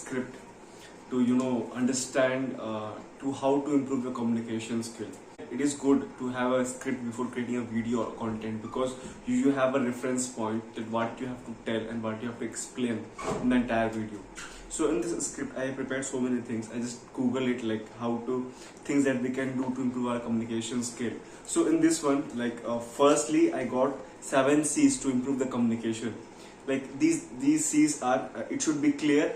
script to understand to how to improve your communication skill. It is good to have a script before creating a video or content, because you have a reference point that what you have to tell and what you have to explain in the entire video. So in this script I prepared so many things. I just google it, like how to things that we can do to improve our communication skill. So in this one, like firstly I got 7 C's to improve the communication. Like these C's are it should be clear.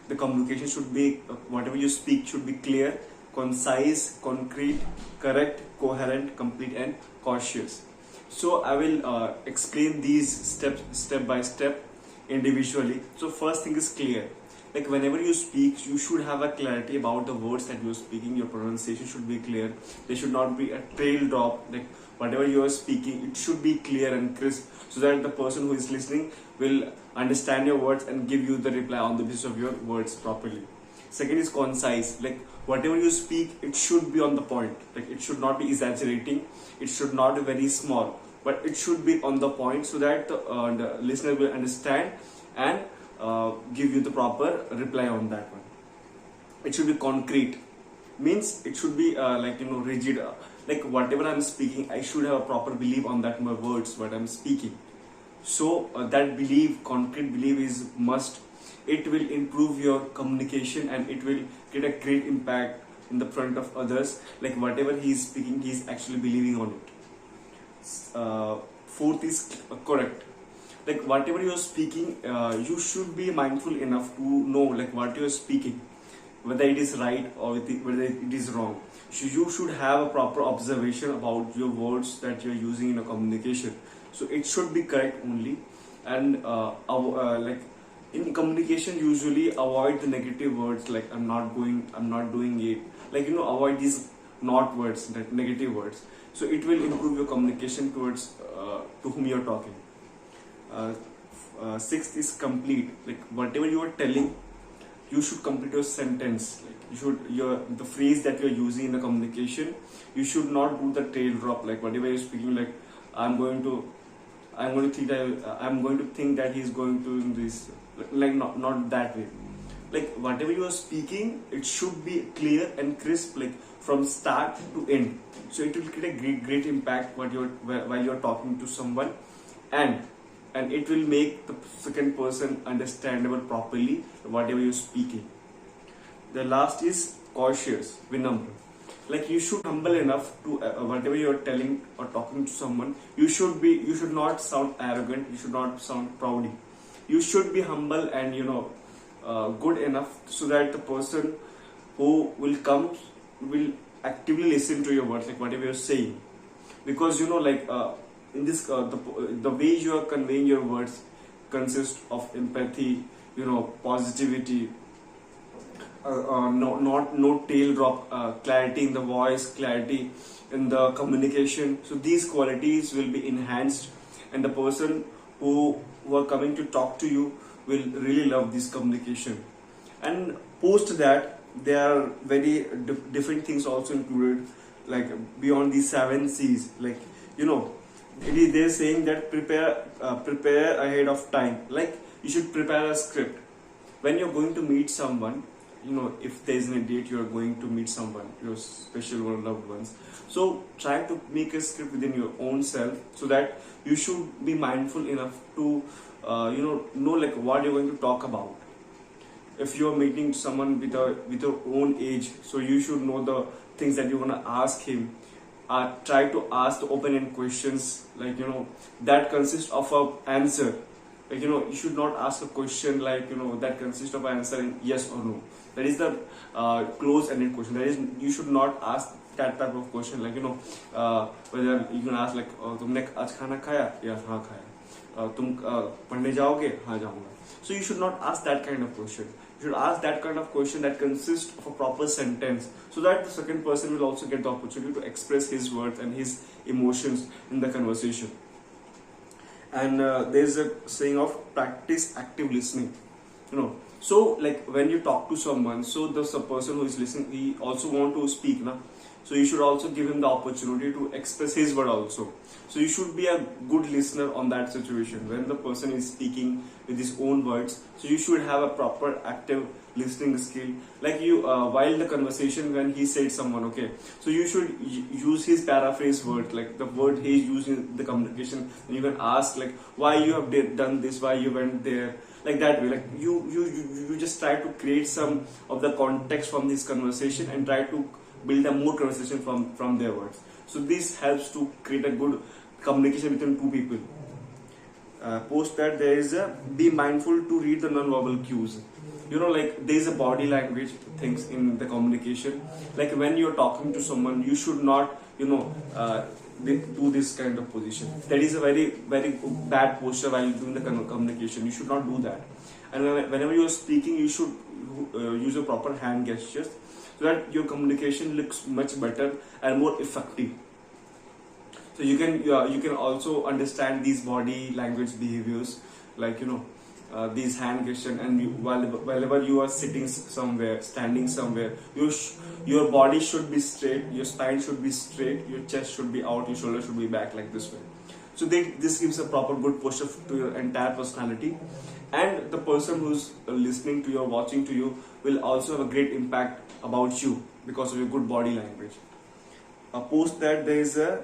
The communication should be whatever you speak should be clear, concise, concrete, correct, coherent, complete, and cautious. So I will explain these steps step by step individually. So first thing is clear. Like whenever you speak, you should have a clarity about the words that you are speaking. Your pronunciation should be clear. There should not be a trail drop. Like whatever you are speaking, it should be clear and crisp, so that the person who is listening will understand your words and give you the reply on the basis of your words properly. Second is concise. Like whatever you speak, it should be on the point. Like it should not be exaggerating. It should not be very small, but it should be on the point, so that the listener will understand and give you the proper reply on that one. It should be concrete, means it should be rigid. Like whatever I'm speaking, I should have a proper belief on that my words what I'm speaking. So that belief, concrete belief, is must. It will improve your communication and it will get a great impact in the front of others. Like whatever he is speaking, he is actually believing on it. Fourth is correct. Like whatever you are speaking, you should be mindful enough to know like what you are speaking, whether it is right or whether it is wrong. So you should have a proper observation about your words that you are using in a communication. So it should be correct only. And like in communication, usually avoid the negative words like I'm not doing it. Like avoid these not words, that negative words. So it will improve your communication towards to whom you are talking. Sixth is complete. Like whatever you are telling, you should complete your sentence. Like you should the phrase that you are using in the communication, you should not do the tail drop. Like whatever you're speaking, like I'm going to think that he's going to do this. Like not that way. Like whatever you are speaking, it should be clear and crisp, like from start to end. So it will create a great impact while you're talking to someone, and it will make the second person understandable properly whatever you're speaking. The last is cautious, vinamra. Like you should humble enough to whatever you're telling or talking to someone. You should not sound arrogant. You should not sound proudy. You should be humble and good enough, so that the person who will come will actively listen to your words, like whatever you're saying. Because in this the way you are conveying your words consists of empathy, positivity, no tail drop, clarity in the voice, clarity in the communication. So these qualities will be enhanced, and the person who are coming to talk to you will really love this communication. And post that, there are very different things also included, like beyond these 7 C's. Like they're saying that prepare ahead of time. Like you should prepare a script when you're going to meet someone. If there's a date, you're going to meet someone, your special one, loved ones. So try to make a script within your own self, so that you should be mindful enough to know like what you're going to talk about. If you're meeting someone with your own age, so you should know the things that you want to ask him. Try to ask the open-end questions, like that consist of an answer. Like you should not ask a question like that consists of an answer in yes or no. That is the close-ended question. That is, you should not ask that type of question, like whether you can ask like तुमने आज खाना खाया या हाँ खाया, तुम पढ़ने जाओगे हाँ जाऊँगा. So you should not ask that kind of question. You should ask that kind of question that consists of a proper sentence, so that the second person will also get the opportunity to express his words and his emotions in the conversation. And there's a saying of practice active listening. So like when you talk to someone, so the person who is listening, he also want to speak, na? So you should also give him the opportunity to express his word also. So you should be a good listener on that situation when the person is speaking with his own words. So you should have a proper active listening skill. Like you, while the conversation when he said someone, okay, so you should use his paraphrase word, like the word he is using in the communication. And you can ask like why you have done this, why you went there, like that way. Like you just try to create some of the context from this conversation and try to build a more conversation from their words. So this helps to create a good communication between two people. Post that there is a be mindful to read the non-verbal cues. Like there is a body language things in the communication. Like when you're talking to someone, you should not do this kind of position. That is a very bad posture while doing the communication. You should not do that. And whenever you are speaking, you should use a proper hand gestures so that your communication looks much better and more effective. So you can also understand these body language behaviors, like these hand gestures, and whenever you are sitting somewhere, standing somewhere, your body should be straight, your spine should be straight, your chest should be out, your shoulder should be back, like this way. So this gives a proper good posture to your entire personality, and the person who's listening to you or watching to you will also have a great impact about you because of your good body language. Post that there is a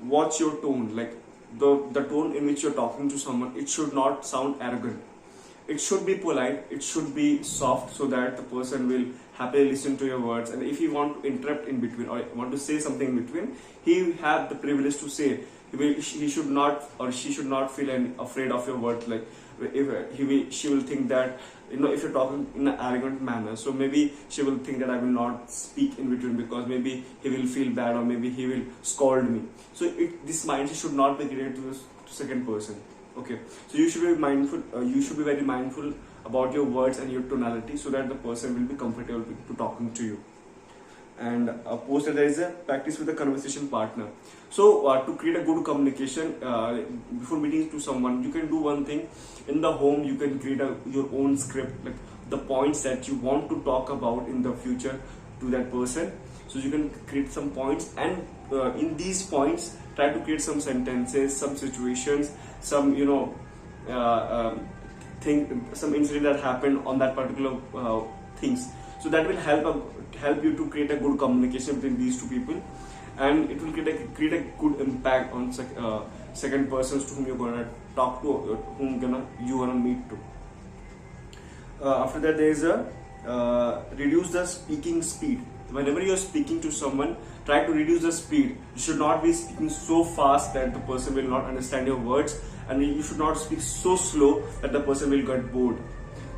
watch your tone, like the tone in which you're talking to someone. It should not sound arrogant. It should be polite, it should be soft, so that the person will happily listen to your words. And if you want to interrupt in between or want to say something in between, he have the privilege to say. He should not, or she should not feel afraid of your words. Like if she will think that if you're talking in an arrogant manner, so maybe she will think that I will not speak in between because maybe he will feel bad or maybe he will scold me. So this mindset should not be created to the second person. Okay, so you should be mindful. You should be very mindful about your words and your tonality, so that the person will be comfortable to talking to you. And post that there is a practice with a conversation partner. So to create a good communication before meeting to someone, you can do one thing. In the home, you can create your own script, like the points that you want to talk about in the future to that person. So you can create some points, and in these points, try to create some sentences, some situations, some some incident that happened on that particular things. So that will help you to create a good communication between these two people, and it will create a good impact on second persons to whom you're gonna talk to, whom you gonna meet to. After that, there is a reduce the speaking speed. Whenever you're speaking to someone, try to reduce the speed. You should not be speaking so fast that the person will not understand your words, and you should not speak so slow that the person will get bored.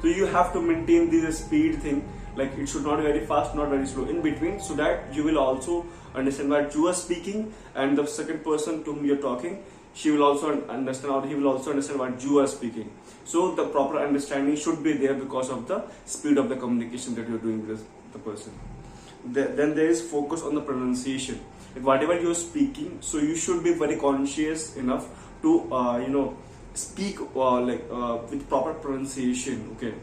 So you have to maintain this speed thing. Like it should not be very fast, not very slow, in between, so that you will also understand what you are speaking, and the second person to whom you're talking, she will also understand, or he will also understand what you are speaking. So the proper understanding should be there because of the speed of the communication that you're doing with the person. Then there is focus on the pronunciation. Like whatever you're speaking, so you should be very conscious enough to speak with proper pronunciation. Okay.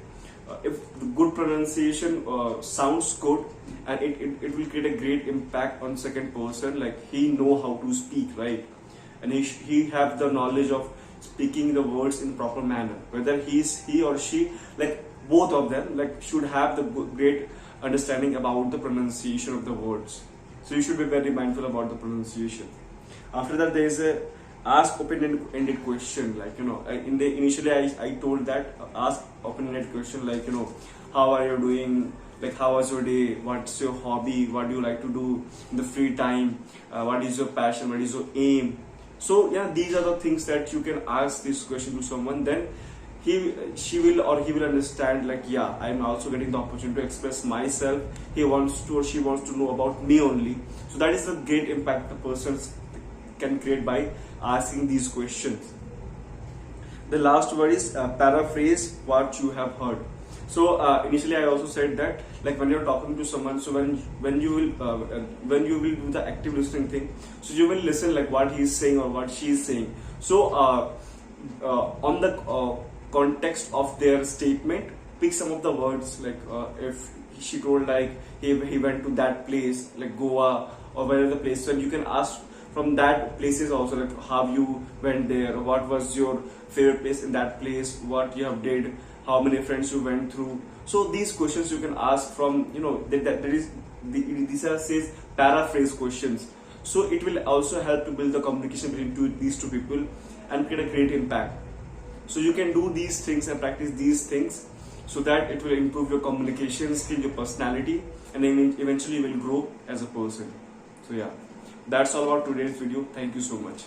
If the good pronunciation sounds good, and it will create a great impact on second person, like he know how to speak, right? And he have the knowledge of speaking the words in proper manner. Whether he or she, like both of them, like should have the great understanding about the pronunciation of the words. So you should be very mindful about the pronunciation. After that, there is a ask open-ended question. Like initially I told that ask open-ended question, like how are you doing, like how was your day, what's your hobby, what do you like to do in the free time, what is your passion, what is your aim. So yeah, these are the things that you can ask this question to someone. Then she will understand, like yeah, I'm also getting the opportunity to express myself. He wants to, or she wants to know about me only. So that is the great impact the person can create by asking these questions. The last word is paraphrase what you have heard. So initially I also said that, like when you're talking to someone, so when you will do the active listening thing, so you will listen like what he is saying or what she is saying. So on the context of their statement, pick some of the words, like if she told like he went to that place like Goa or where the place, and you can ask from that places also, like how you went there, what was your favorite place in that place, what you have did, how many friends you went through. So these questions you can ask from, you know, these are says paraphrase questions. So it will also help to build the communication between these two people and create a great impact. So you can do these things and practice these things so that it will improve your communication skill, your personality, and then eventually you will grow as a person. So yeah, that's all about today's video. Thank you so much.